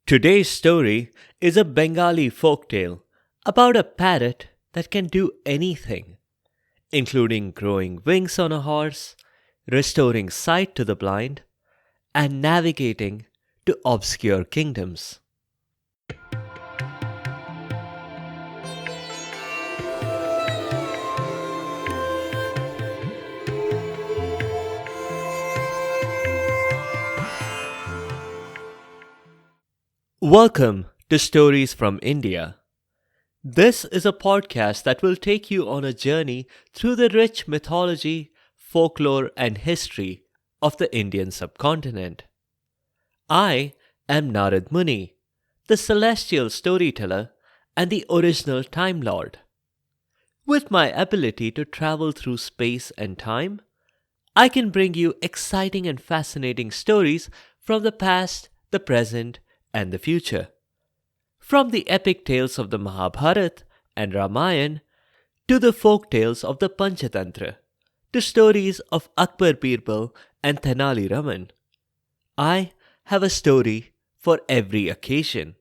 Today's story is a Bengali folk tale about a parrot that can do anything, including growing wings on a horse, restoring sight to the blind, and navigating to obscure kingdoms. Welcome to Stories from India. This is a podcast that will take you on a journey through the rich mythology, folklore, and history of the Indian subcontinent. I am Narad Muni, the celestial storyteller and the original Time Lord. With my ability to travel through space and time, I can bring you exciting and fascinating stories from the past, the present, and the future. From the epic tales of the Mahabharata and Ramayana to the folk tales of the Panchatantra to stories of Akbar Birbal and Tenali Raman, I have a story for every occasion.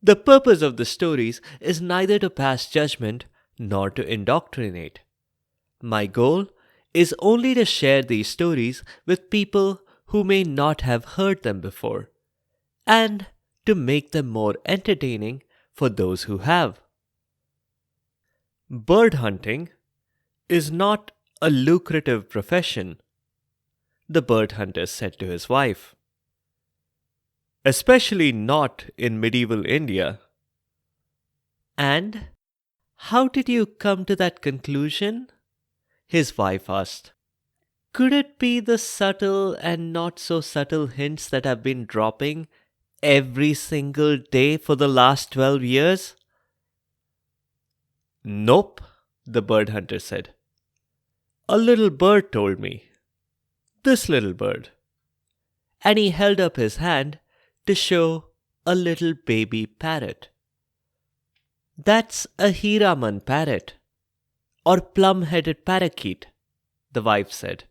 The purpose of the stories is neither to pass judgment nor to indoctrinate. My goal is only to share these stories with people who may not have heard them before, and to make them more entertaining for those who have. Bird hunting is not a lucrative profession, the bird hunter said to his wife. Especially not in medieval India. And how did you come to that conclusion? His wife asked. Could it be the subtle and not so subtle hints that have been dropping every single day for the last 12 years? Nope, the bird hunter said. A little bird told me. This little bird. And he held up his hand to show a little baby parrot. That's a Hiraman parrot, or plum-headed parakeet, the wife said.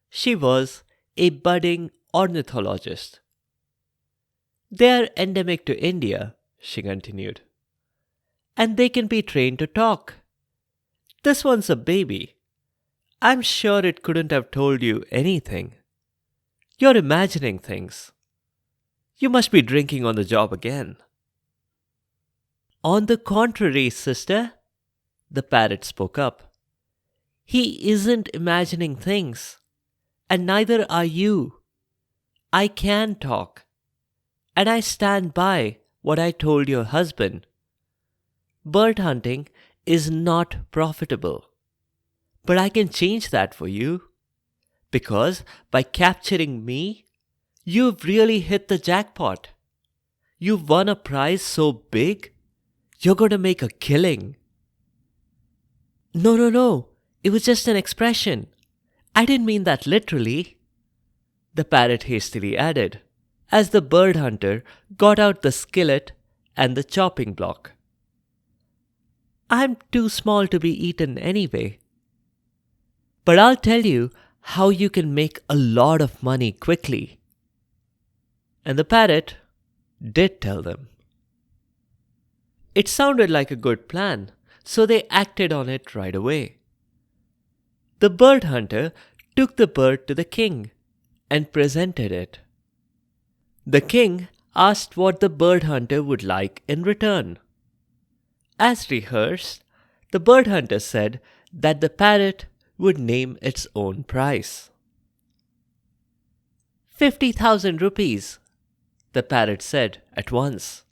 She was a budding ornithologist. They are endemic to India, she continued. And they can be trained to talk. This one's a baby. I'm sure it couldn't have told you anything. You're imagining things. You must be drinking on the job again. On the contrary, sister, the parrot spoke up. He isn't imagining things, and neither are you. I can talk. And I stand by what I told your husband. Bird hunting is not profitable. But I can change that for you. Because by capturing me, you've really hit the jackpot. You've won a prize so big, you're going to make a killing. No. It was just an expression. I didn't mean that literally. The parrot hastily added, as the bird hunter got out the skillet and the chopping block. I'm too small to be eaten anyway. But I'll tell you how you can make a lot of money quickly. And the parrot did tell them. It sounded like a good plan, so they acted on it right away. The bird hunter took the bird to the king and presented it. The king asked what the bird hunter would like in return. As rehearsed, the bird hunter said that the parrot would name its own price. 50,000 rupees, the parrot said at once.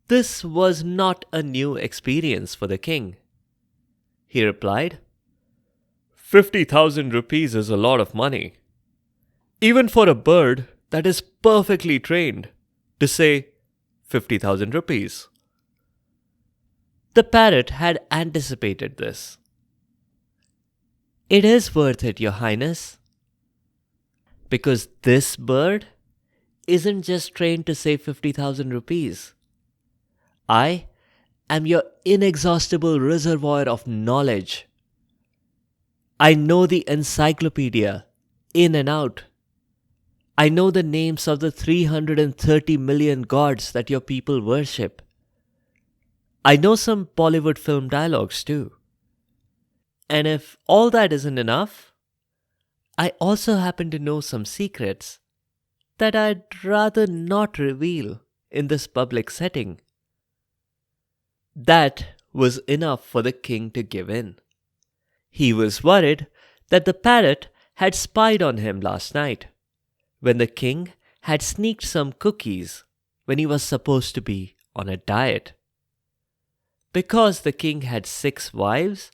This was not a new experience for the king. He replied, 50,000 rupees is a lot of money. Even for a bird that is perfectly trained to say 50,000 rupees. The parrot had anticipated this. It is worth it, Your Highness. Because this bird isn't just trained to say 50,000 rupees. I am your inexhaustible reservoir of knowledge. I know the encyclopedia in and out. I know the names of the 330 million gods that your people worship. I know some Bollywood film dialogues too. And if all that isn't enough, I also happen to know some secrets that I'd rather not reveal in this public setting. That was enough for the king to give in. He was worried that the parrot had spied on him last night, when the king had sneaked some cookies when he was supposed to be on a diet. Because the king had 6 wives,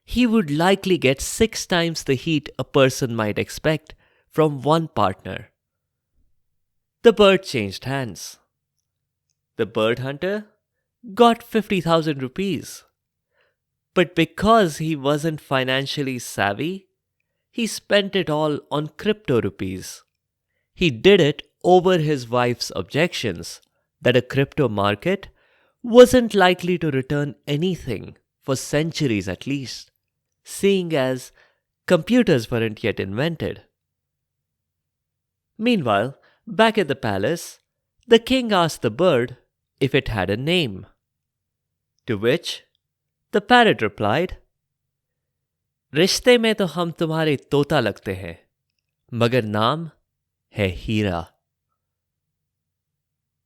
he would likely get 6 times the heat a person might expect from one partner. The bird changed hands. The bird hunter got 50,000 rupees. But because he wasn't financially savvy, he spent it all on crypto rupees. He did it over his wife's objections that a crypto market wasn't likely to return anything for centuries at least, seeing as computers weren't yet invented. Meanwhile, back at the palace, the king asked the bird if it had a name. To which the parrot replied, रिश्ते में तो हम तुम्हारे तोता लगते हैं, मगर नाम है हीरा.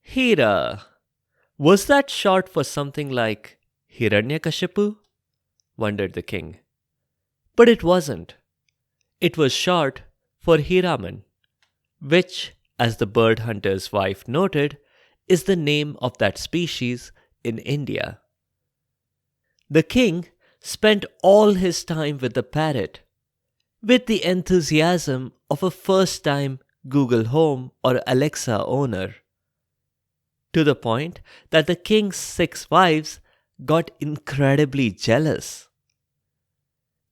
Hira. Was that short for something like Hiranyakashipu? Wondered the king. But it wasn't. It was short for Hiraman, which, as the bird hunter's wife noted, is the name of that species in India. The king spent all his time with the parrot, with the enthusiasm of a first-time Google Home or Alexa owner, to the point that the king's 6 wives got incredibly jealous.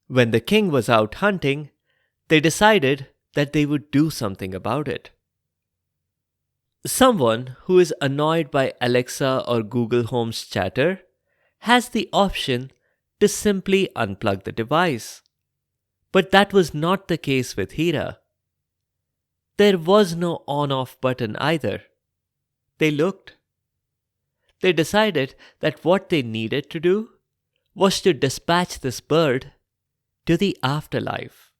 When the king was out hunting, they decided that they would do something about it. Someone who is annoyed by Alexa or Google Home's chatter has the option to simply unplug the device. But that was not the case with Hira. There was no on-off button either. They looked. They decided that what they needed to do was to dispatch this bird to the afterlife.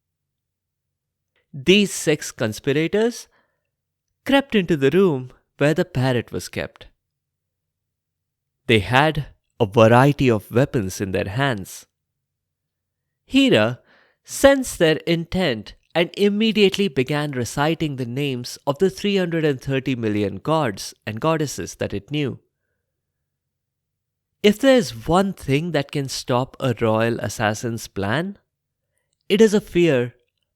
These 6 conspirators crept into the room where the parrot was kept. They had a variety of weapons in their hands. Hira sensed their intent and immediately began reciting the names of the 330 million gods and goddesses that it knew. If there is one thing that can stop a royal assassin's plan, it is a fear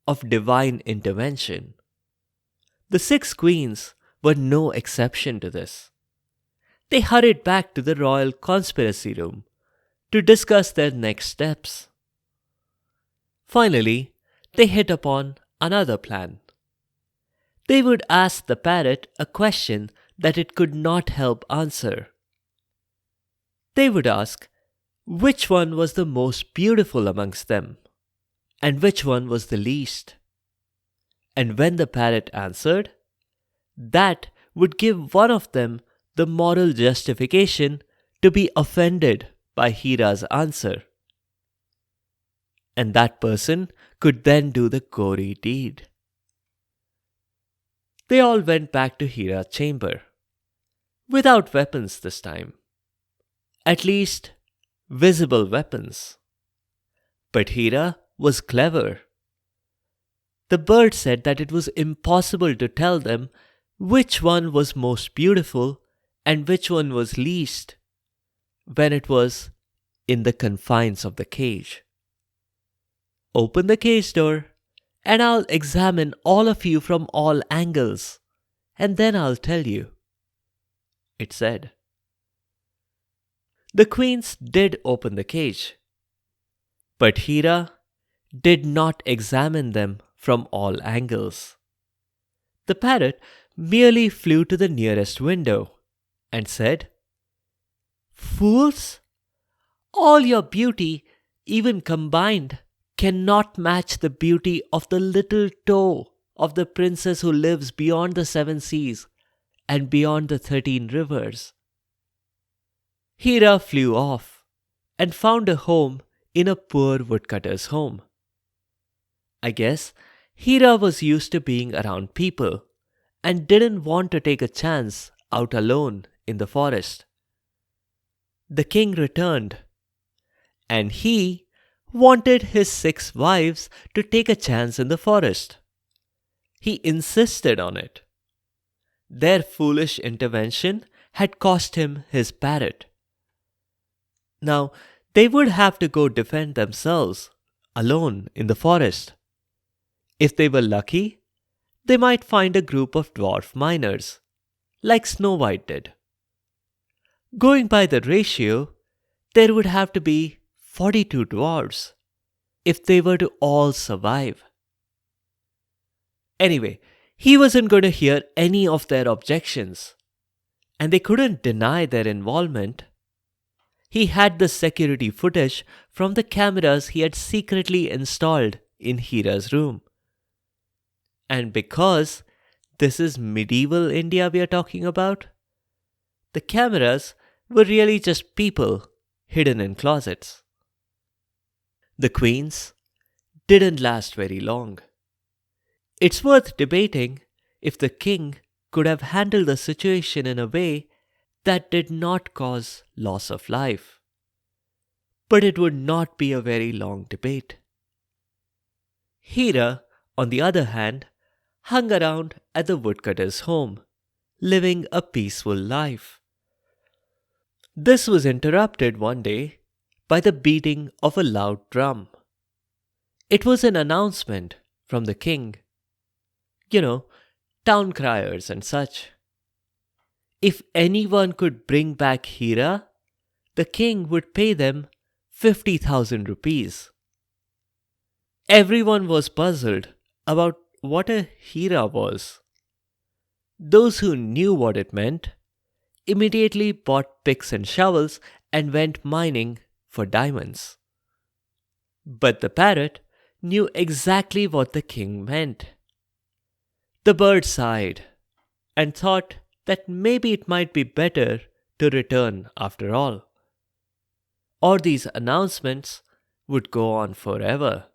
of divine intervention. The 6 queens were no exception to this. They hurried back to the royal conspiracy room to discuss their next steps. Finally, they hit upon another plan. They would ask the parrot a question that it could not help answer. They would ask which one was the most beautiful amongst them, and which one was the least. And when the parrot answered, that would give one of them the moral justification to be offended by Hira's answer. And that person could then do the gory deed. They all went back to Hira's chamber, without weapons this time. At least, visible weapons. But Hira was clever. The bird said that it was impossible to tell them which one was most beautiful and which one was least when it was in the confines of the cage. Open the cage door and I'll examine all of you from all angles, and then I'll tell you, it said. The queens did open the cage, but Hira did not examine them from all angles. The parrot merely flew to the nearest window and said, "Fools! All your beauty, even combined, cannot match the beauty of the little toe of the princess who lives beyond the 7 seas and beyond the 13 rivers. Hira flew off and found a home in a poor woodcutter's home. I guess Hira was used to being around people and didn't want to take a chance out alone in the forest. The king returned, and he wanted his 6 wives to take a chance in the forest. He insisted on it. Their foolish intervention had cost him his parrot. Now, they would have to go defend themselves alone in the forest. If they were lucky, they might find a group of dwarf miners, like Snow White did. Going by the ratio, there would have to be 42 dwarves if they were to all survive. Anyway, he wasn't going to hear any of their objections, and they couldn't deny their involvement. He had the security footage from the cameras he had secretly installed in Hira's room. And because this is medieval India we are talking about, the cameras were really just people hidden in closets. The queens didn't last very long. It's worth debating if the king could have handled the situation in a way that did not cause loss of life. But it would not be a very long debate. Hira, on the other hand, hung around at the woodcutter's home, living a peaceful life. This was interrupted one day by the beating of a loud drum. It was an announcement from the king. You know, town criers and such. If anyone could bring back Hira, the king would pay them 50,000 rupees. Everyone was puzzled about what a Hira was. Those who knew what it meant immediately bought picks and shovels and went mining for diamonds. But the parrot knew exactly what the king meant. The bird sighed and thought that maybe it might be better to return after all. Or these announcements would go on forever.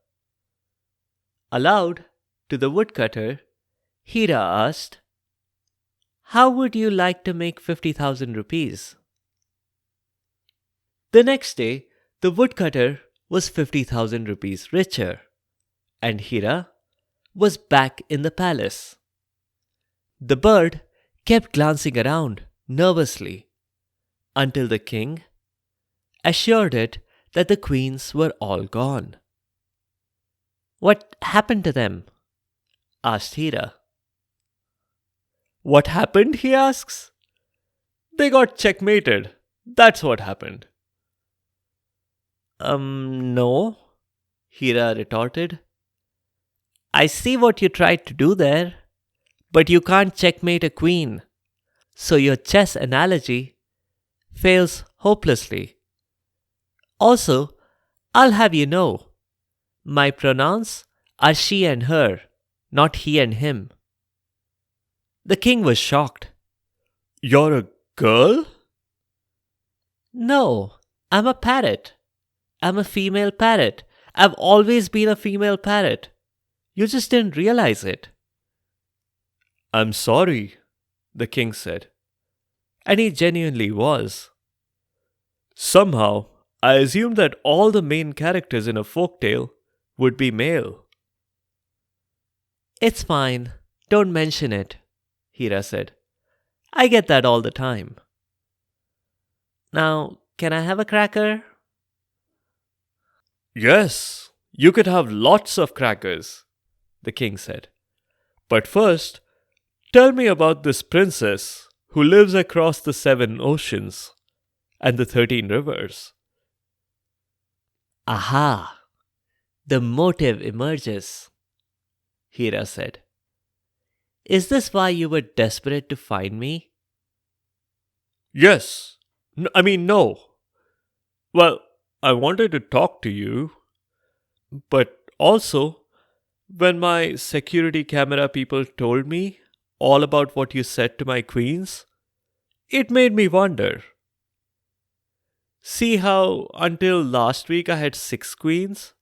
Aloud to the woodcutter, Hira asked, "How would you like to make 50,000 rupees?" The next day, the woodcutter was 50,000 rupees richer, and Hira was back in the palace. The bird kept glancing around nervously until the king assured it that the queens were all gone. "What happened to them?" asked Hira. "What happened?" he asks. "They got checkmated. That's what happened." No, Hira retorted. "I see what you tried to do there, but you can't checkmate a queen, so your chess analogy fails hopelessly. Also, I'll have you know, my pronouns are she and her, not he and him." The king was shocked. "You're a girl?" "No, I'm a parrot. I'm a female parrot. I've always been a female parrot. You just didn't realize it." "I'm sorry," the king said. And he genuinely was. "Somehow, I assumed that all the main characters in a folk tale would be male." "It's fine. Don't mention it," Hira said. "I get that all the time. Now, can I have a cracker?" "Yes, you could have lots of crackers," the king said. "But first, tell me about this princess who lives across the 7 oceans and the 13 rivers. "Aha! The motive emerges," Hira said. "Is this why you were desperate to find me?" "Yes. No. Well, I wanted to talk to you, but also When my security camera people told me all about what you said to my queens, it made me wonder. See how until last week I had 6 queens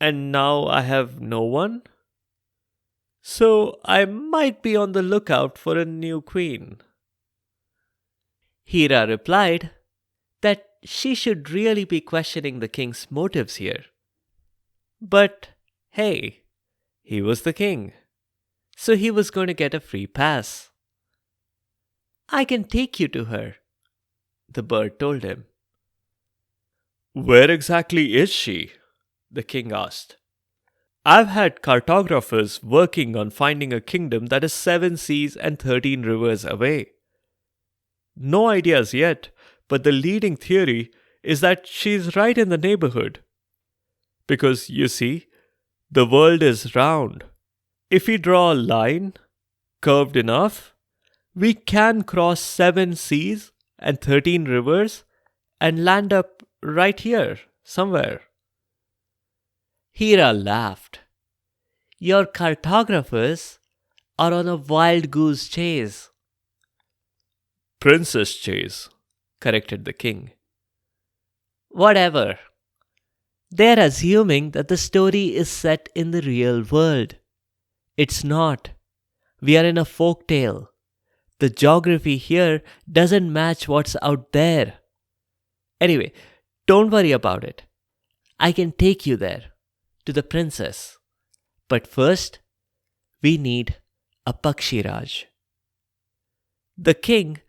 and now I have no one? So I might be on the lookout for a new queen. Hira replied that she should really be questioning the king's motives here. But hey, he was the king, so he was going to get a free pass. I can take you to her, the bird told him. Where exactly is she? The king asked. I've had cartographers working on finding a kingdom that is 7 seas and 13 rivers away. No ideas yet, but the leading theory is that she's right in the neighborhood. Because, you see, the world is round. If we draw a line, curved enough, we can cross 7 seas and 13 rivers and land up right here, somewhere. Hira laughed. Your cartographers are on a wild goose chase. Princess chase, corrected the king. Whatever. They're assuming that the story is set in the real world. It's not. We are in a folk tale. The geography here doesn't match what's out there. Anyway, don't worry about it. I can take you there, to the princess. But first, we need a Pakshiraj. The king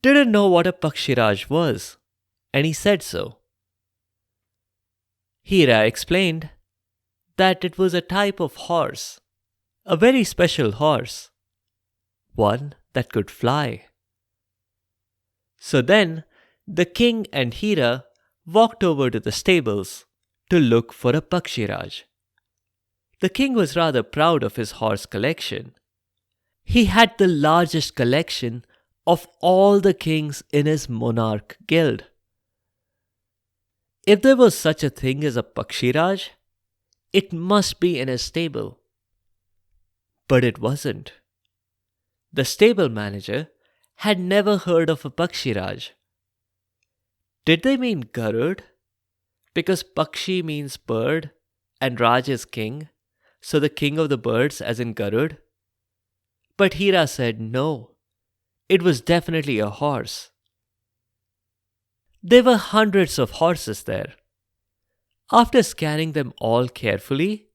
didn't know what a Pakshiraj was, and he said so. Hira explained that it was a type of horse, a very special horse, one that could fly. So then the king and Hira walked over to the stables to look for a Pakshiraj. The king was rather proud of his horse collection. He had the largest collection of all the kings in his monarch guild. If there was such a thing as a Pakshiraj, it must be in his stable. But it wasn't. The stable manager had never heard of a Pakshiraj. Did they mean Garud? Because Pakshi means bird and Raj is king, so the king of the birds as in Garud? But Hira said no. It was definitely a horse. There were hundreds of horses there. After scanning them all carefully,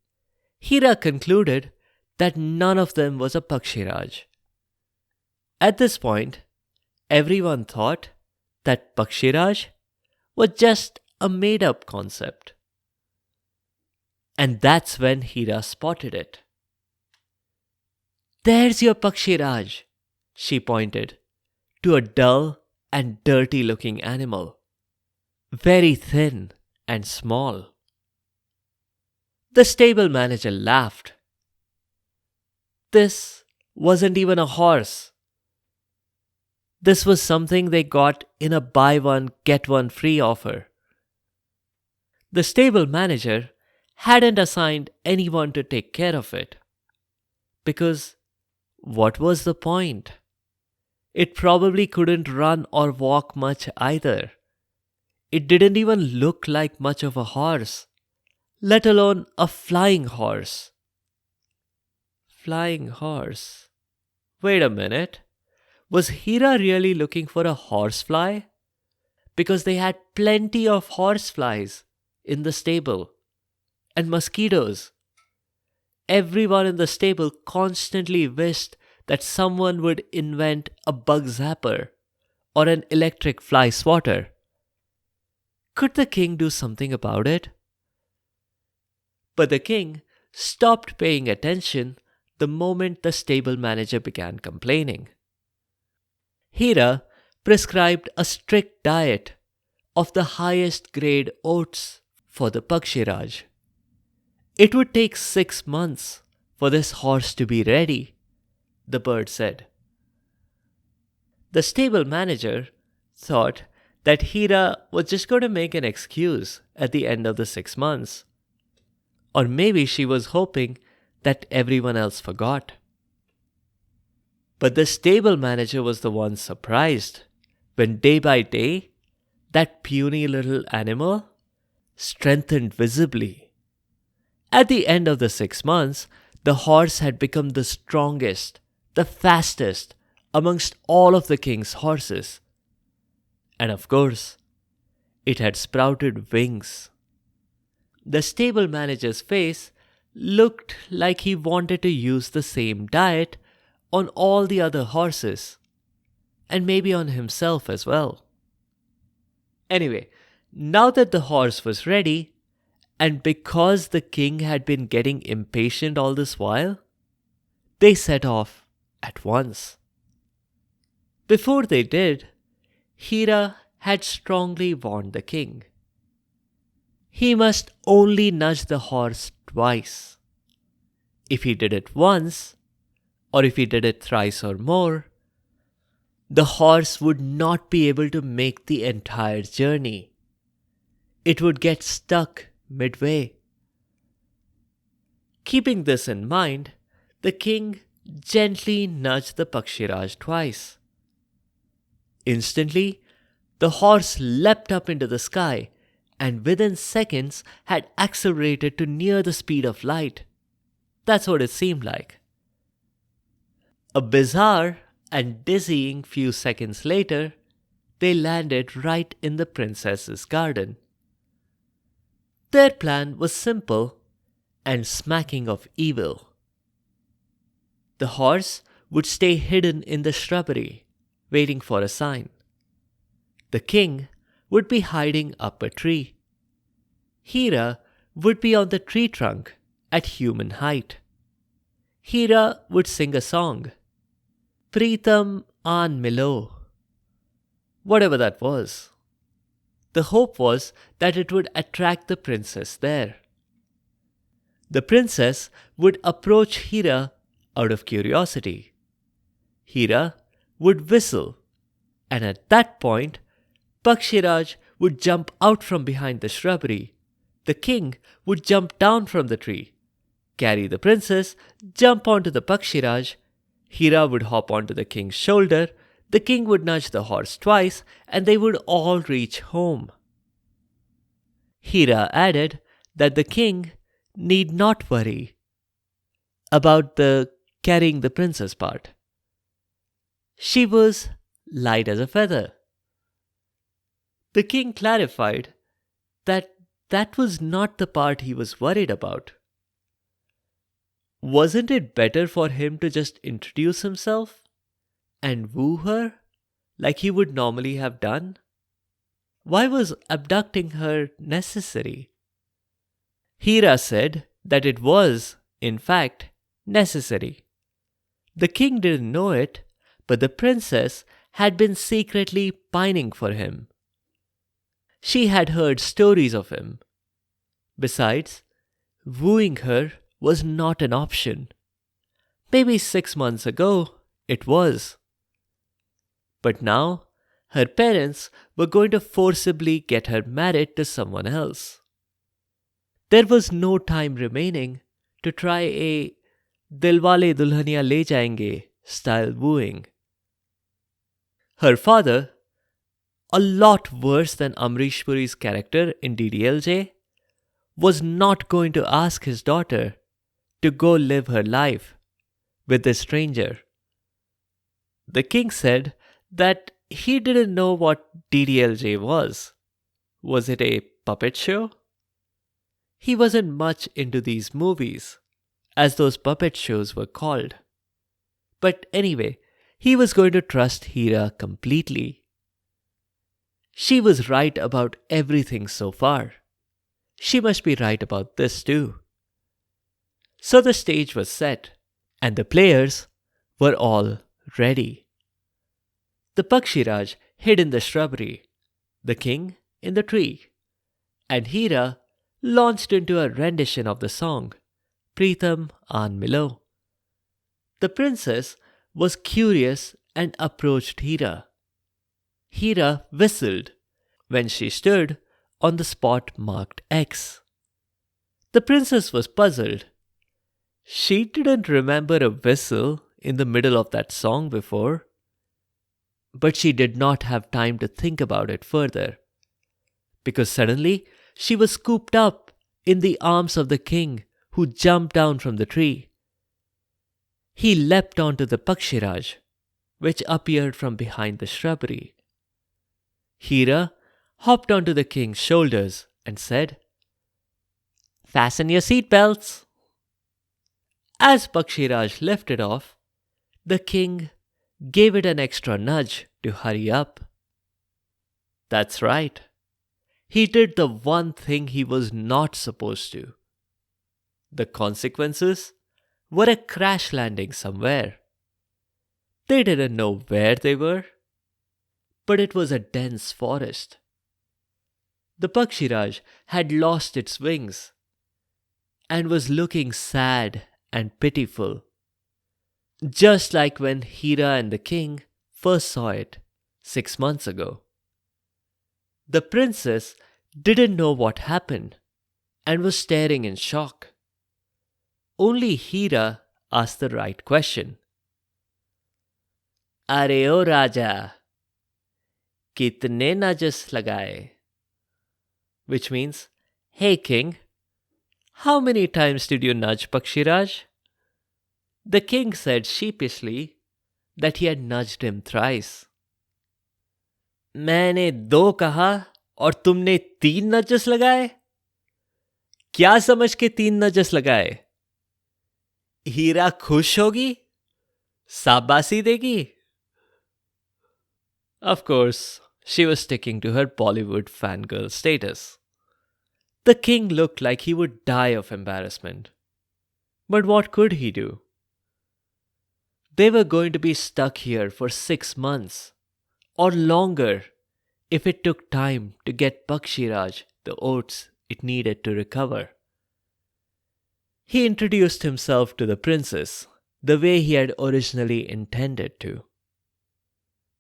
Hira concluded that none of them was a Pakshiraj. At this point, everyone thought that Pakshiraj was just a made-up concept. And that's when Hira spotted it. There's your Pakshiraj, she pointed to a dull and dirty-looking animal, very thin and small. The stable manager laughed. This wasn't even a horse. This was something they got in a buy one, get one free offer. The stable manager hadn't assigned anyone to take care of it. Because what was the point? It probably couldn't run or walk much either. It didn't even look like much of a horse, let alone a flying horse. Flying horse? Wait a minute. Was Hira really looking for a horsefly? Because they had plenty of horseflies in the stable. And mosquitoes. Everyone in the stable constantly wished that someone would invent a bug zapper or an electric fly swatter. Could the king do something about it? But the king stopped paying attention the moment the stable manager began complaining. Hira prescribed a strict diet of the highest grade oats for the Pakshiraj. It would take 6 months for this horse to be ready, the bird said. The stable manager thought that Hira was just going to make an excuse at the end of the 6 months. Or maybe she was hoping that everyone else forgot. But the stable manager was the one surprised when day by day that puny little animal strengthened visibly. At the end of the 6 months, the horse had become the strongest, the fastest amongst all of the king's horses. And of course, it had sprouted wings. The stable manager's face looked like he wanted to use the same diet on all the other horses, and maybe on himself as well. Anyway, now that the horse was ready, and because the king had been getting impatient all this while, they set off at once. Before they did, Hira had strongly warned the king. He must only nudge the horse twice. If he did it once, or if he did it thrice or more, the horse would not be able to make the entire journey. It would get stuck midway. Keeping this in mind, the king gently nudged the Pakshiraj twice. Instantly, the horse leapt up into the sky and within seconds had accelerated to near the speed of light. That's what it seemed like. A bizarre and dizzying few seconds later, they landed right in the princess's garden. Their plan was simple and smacking of evil. The horse would stay hidden in the shrubbery, waiting for a sign. The king would be hiding up a tree. Hira would be on the tree trunk at human height. Hira would sing a song, Pritam An Milo, whatever that was. The hope was that it would attract the princess there. The princess would approach Hira out of curiosity. Hira would whistle, and at that point, Pakshiraj would jump out from behind the shrubbery. The king would jump down from the tree, carry the princess, jump onto the Pakshiraj. Hira would hop onto the king's shoulder. The king would nudge the horse twice, and they would all reach home. Hira added that the king need not worry about the carrying the princess part. She was light as a feather. The king clarified that that was not the part he was worried about. Wasn't it better for him to just introduce himself and woo her like he would normally have done? Why was abducting her necessary? Hira said that it was, in fact, necessary. The king didn't know it, but the princess had been secretly pining for him. She had heard stories of him. Besides, wooing her was not an option. Maybe 6 months ago, it was. But now, her parents were going to forcibly get her married to someone else. There was no time remaining to try a Dilwale Dulhaniya Le Jayenge style wooing. Her father, a lot worse than Amrish Puri's character in DDLJ, was not going to ask his daughter to go live her life with this stranger. The king said that he didn't know what DDLJ was. Was it a puppet show? He wasn't much into these movies, as those puppet shows were called. But anyway, he was going to trust Hira completely. She was right about everything so far. She must be right about this too. So the stage was set, and the players were all ready. The Pakshiraj hid in the shrubbery, the king in the tree, and Hira launched into a rendition of the song, Pritam An Milo. The princess was curious and approached Hira. Hira whistled when she stood on the spot marked X. The princess was puzzled. She didn't remember a whistle in the middle of that song before, but she did not have time to think about it further, because suddenly she was scooped up in the arms of the king, who jumped down from the tree. He leapt onto the Pakshiraj, which appeared from behind the shrubbery. Hira hopped onto the king's shoulders and said, "Fasten your seat belts." As Pakshiraj lifted off, the king gave it an extra nudge to hurry up. That's right. He did the one thing he was not supposed to. The consequences were a crash landing somewhere. They didn't know where they were, but it was a dense forest. The Pakshiraj had lost its wings and was looking sad and pitiful, just like when Hira and the king first saw it 6 months ago. The princess didn't know what happened and was staring in shock. Only Hira asked the right question. "Are o Raja, kitne najas lagaye?" Which means, "Hey king, how many times did you nudge Pakshiraj?" The king said sheepishly that he had nudged him thrice. "मैंने 2 कहा और तुमने 3 नजस लगाए? क्या समझ के 3 नजस लगाए? हीरा खुश होगी? शाबाशी देगी?" Of course, she was sticking to her Bollywood fangirl status. The king looked like he would die of embarrassment. But what could he do? They were going to be stuck here for 6 months, or longer, if it took time to get Pakshiraj the oats it needed to recover. He introduced himself to the princess the way he had originally intended to.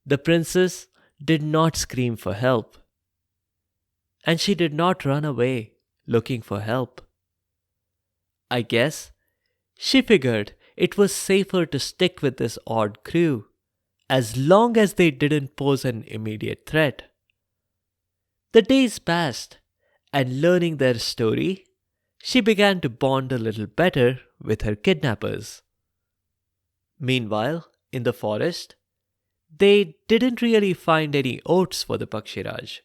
The princess did not scream for help, and she did not run away looking for help. I guess she figured it was safer to stick with this odd crew as long as they didn't pose an immediate threat. The days passed, and learning their story, she began to bond a little better with her kidnappers. Meanwhile, in the forest, they didn't really find any oats for the Pakshiraj.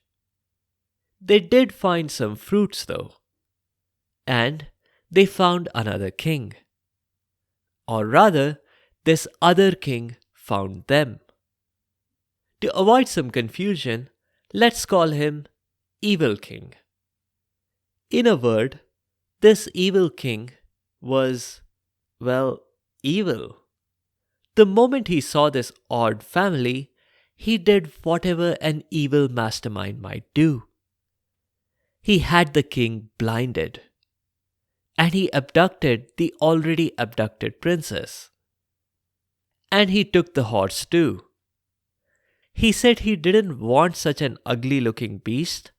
They did find some fruits though, and they found another king. Or rather, this other king found them. To avoid some confusion, let's call him Evil King. In a word, this evil king was, well, evil. The moment he saw this odd family, he did whatever an evil mastermind might do. He had the king blinded, and he abducted the already abducted princess. And he took the horse too. He said he didn't want such an ugly-looking beast,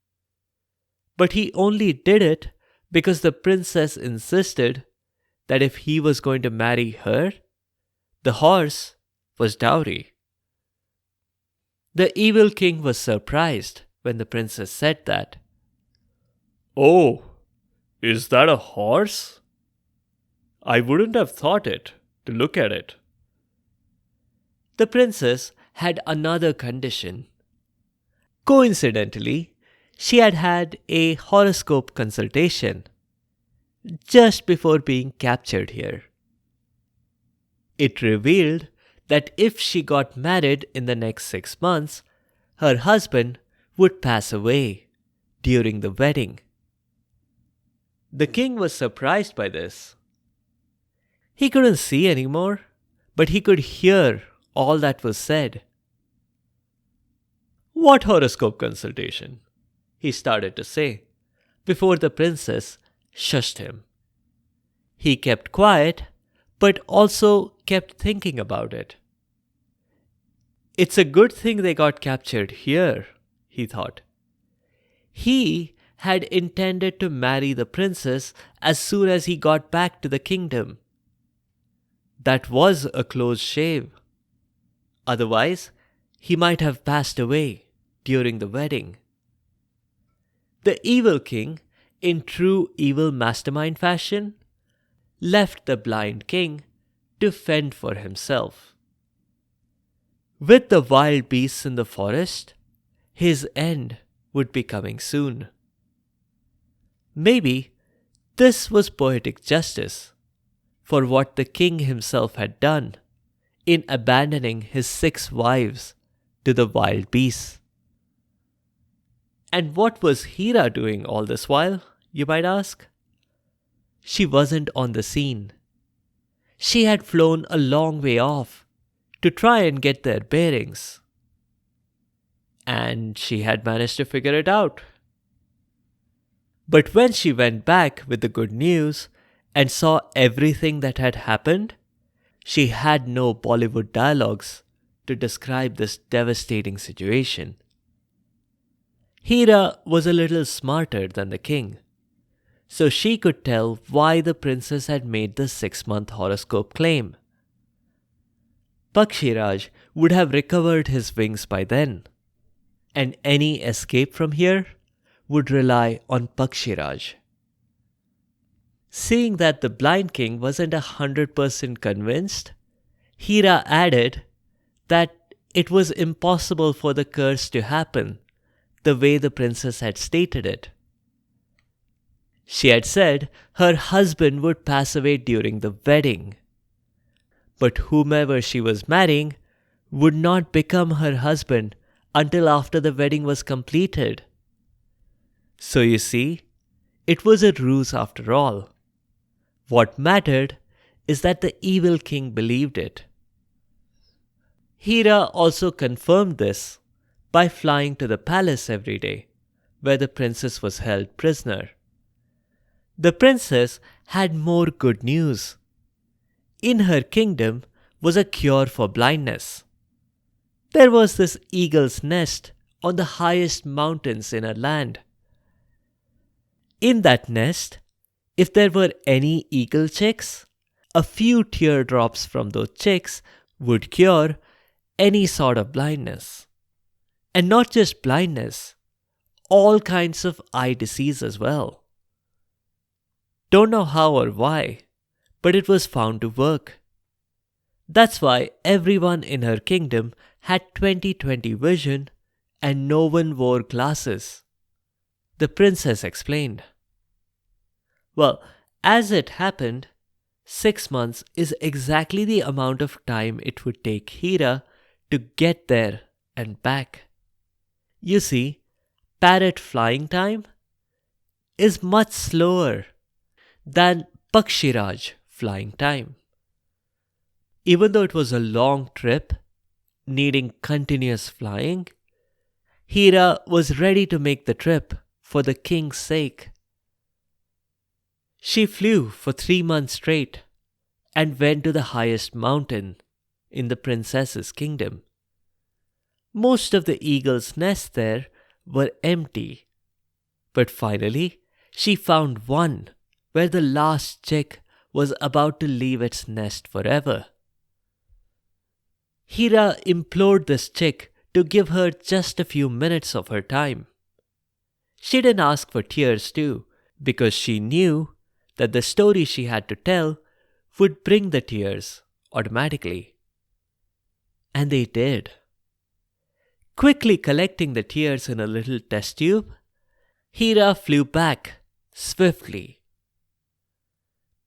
but he only did it because the princess insisted that if he was going to marry her, the horse was dowry. The evil king was surprised when the princess said that. "Oh, is that a horse? I wouldn't have thought it, to look at it." The princess had another condition. Coincidentally, she had had a horoscope consultation just before being captured here. It revealed that if she got married in the next 6 months, her husband would pass away during the wedding. The king was surprised by this. He couldn't see anymore, but he could hear all that was said. "What horoscope consultation?" he started to say, before the princess shushed him. He kept quiet, but also kept thinking about it. It's a good thing they got captured here, he thought. He had intended to marry the princess as soon as he got back to the kingdom. That was a close shave. Otherwise, he might have passed away during the wedding. The evil king, in true evil mastermind fashion, left the blind king to fend for himself. With the wild beasts in the forest, his end would be coming soon. Maybe this was poetic justice for what the king himself had done in abandoning his 6 wives to the wild beasts. And what was Hira doing all this while, you might ask? She wasn't on the scene. She had flown a long way off to try and get their bearings. And she had managed to figure it out. But when she went back with the good news and saw everything that had happened, she had no Bollywood dialogues to describe this devastating situation. Hira was a little smarter than the king, so she could tell why the princess had made the 6-month horoscope claim. Pakshiraj would have recovered his wings by then, and any escape from here would rely on Pakshiraj. Seeing that the blind king wasn't 100% convinced, Hira added that it was impossible for the curse to happen the way the princess had stated it. She had said her husband would pass away during the wedding, but whomever she was marrying would not become her husband until after the wedding was completed. So you see, it was a ruse after all. What mattered is that the evil king believed it. Hira also confirmed this by flying to the palace every day, where the princess was held prisoner. The princess had more good news. In her kingdom was a cure for blindness. There was this eagle's nest on the highest mountains in her land. In that nest, if there were any eagle chicks, a few teardrops from those chicks would cure any sort of blindness. And not just blindness, all kinds of eye disease as well. Don't know how or why, but it was found to work. That's why everyone in her kingdom had 20/20 vision and no one wore glasses. The princess explained. Well, as it happened, 6 months is exactly the amount of time it would take Hira to get there and back. You see, parrot flying time is much slower than Pakshiraj flying time. Even though it was a long trip, needing continuous flying, Hira was ready to make the trip for the king's sake. She flew for 3 months straight and went to the highest mountain in the princess's kingdom. Most of the eagles' nests there were empty, but finally she found one where the last chick was about to leave its nest forever. Hira implored this chick to give her just a few minutes of her time. She didn't ask for tears too, because she knew that the story she had to tell would bring the tears automatically. And they did. Quickly collecting the tears in a little test tube, Hira flew back swiftly.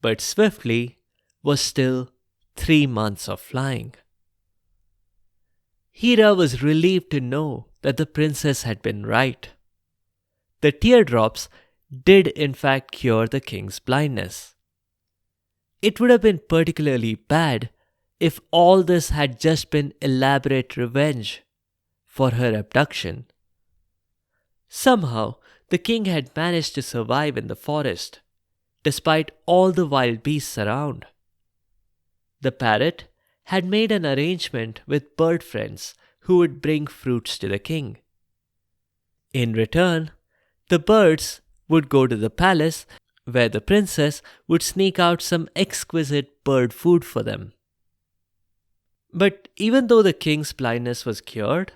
But swiftly was still 3 months of flying. Hira was relieved to know that the princess had been right. The teardrops did in fact cure the king's blindness. It would have been particularly bad if all this had just been elaborate revenge for her abduction. Somehow, the king had managed to survive in the forest, despite all the wild beasts around. The parrot had made an arrangement with bird friends who would bring fruits to the king. In return, the birds would go to the palace where the princess would sneak out some exquisite bird food for them. But even though the king's blindness was cured,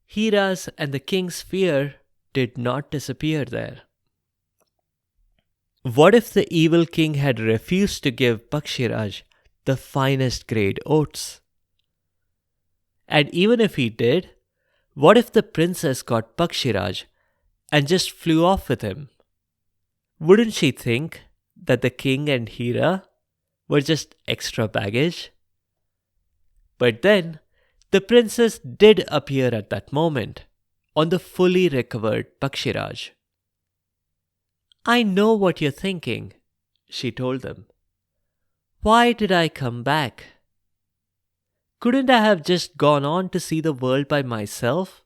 Hira's and the king's fear did not disappear there. What if the evil king had refused to give Pakshiraj the finest grade oats? And even if he did, what if the princess got Pakshiraj and just flew off with him? Wouldn't she think that the king and Hira were just extra baggage? But then, the princess did appear at that moment on the fully recovered Pakshiraj. "I know what you're thinking," she told them. "Why did I come back? Couldn't I have just gone on to see the world by myself,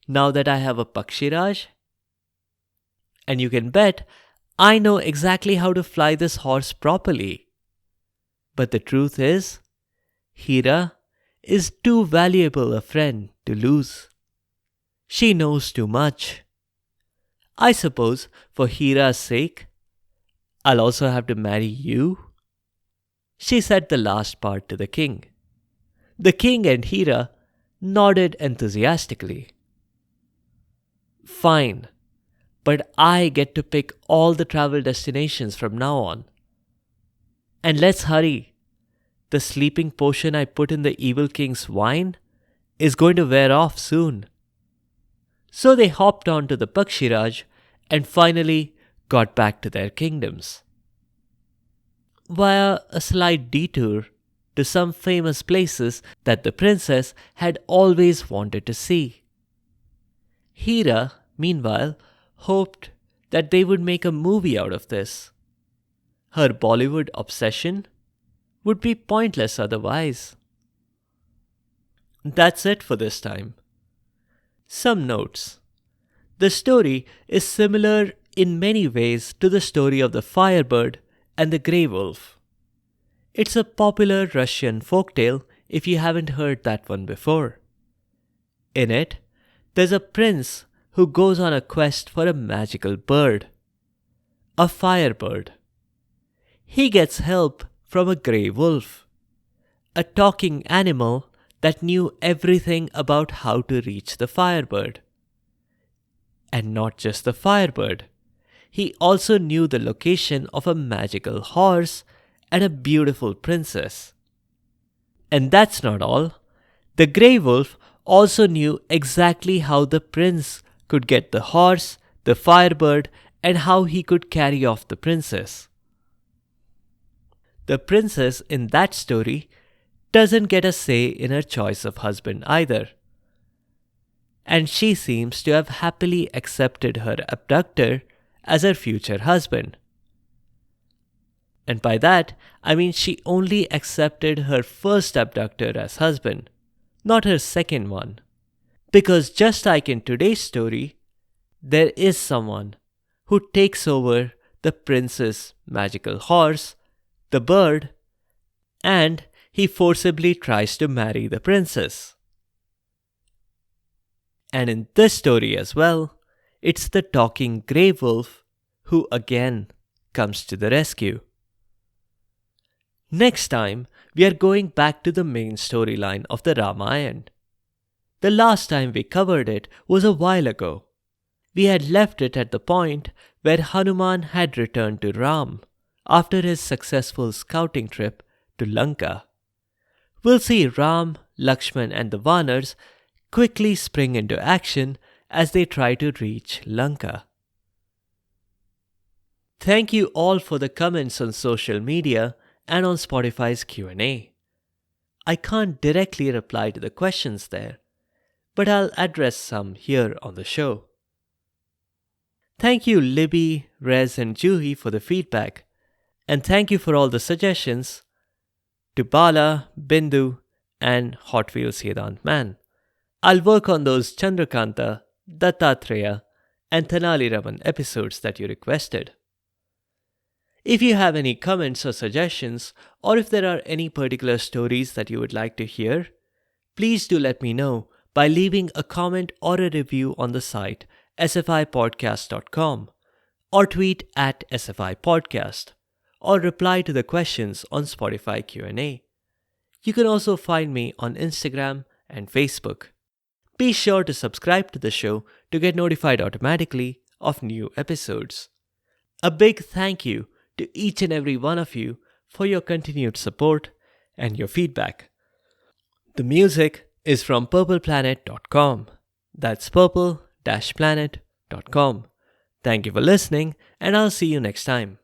now that I have a Pakshiraj? And you can bet I know exactly how to fly this horse properly. But the truth is, Hira is too valuable a friend to lose. She knows too much. I suppose for Hira's sake, I'll also have to marry you." She said the last part to the king. The king and Hira nodded enthusiastically. "Fine, but I get to pick all the travel destinations from now on. And let's hurry. The sleeping potion I put in the evil king's wine is going to wear off soon." So they hopped onto the Pakshiraj and finally got back to their kingdoms. Via a slight detour to some famous places that the princess had always wanted to see. Hira, meanwhile, hoped that they would make a movie out of this. Her Bollywood obsession would be pointless otherwise. That's it for this time. Some notes. The story is similar in many ways to the story of the Firebird and the Grey Wolf. It's a popular Russian folktale if you haven't heard that one before. In it, there's a prince who goes on a quest for a magical bird, a firebird. He gets help from a grey wolf, a talking animal that knew everything about how to reach the firebird. And not just the firebird, he also knew the location of a magical horse and a beautiful princess. And that's not all. The grey wolf also knew exactly how the prince could get the horse, the firebird, and how he could carry off the princess. The princess in that story doesn't get a say in her choice of husband either. And she seems to have happily accepted her abductor as her future husband. And by that, I mean she only accepted her first abductor as husband, not her second one. Because just like in today's story, there is someone who takes over the prince's magical horse, the bird, and he forcibly tries to marry the princess. And in this story as well, it's the talking grey wolf who again comes to the rescue. Next time, we are going back to the main storyline of the Ramayana. The last time we covered it was a while ago. We had left it at the point where Hanuman had returned to Ram after his successful scouting trip to Lanka. We'll see Ram, Lakshman and the Vanars quickly spring into action as they try to reach Lanka. Thank you all for the comments on social media and on Spotify's Q&A. I can't directly reply to the questions there, but I'll address some here on the show. Thank you Libby, Rez and Juhi for the feedback, and thank you for all the suggestions to Bala, Bindu and Hot Wheels Hedant Man. I'll work on those Chandrakanta, Dattatreya and Thanali Raman episodes that you requested. If you have any comments or suggestions, or if there are any particular stories that you would like to hear, please do let me know by leaving a comment or a review on the site sfipodcast.com, or tweet at SFI Podcast, or reply to the questions on Spotify Q&A. You can also find me on Instagram and Facebook. Be sure to subscribe to the show to get notified automatically of new episodes. A big thank you to each and every one of you for your continued support and your feedback. The music is from purpleplanet.com. That's purple-planet.com. Thank you for listening, and I'll see you next time.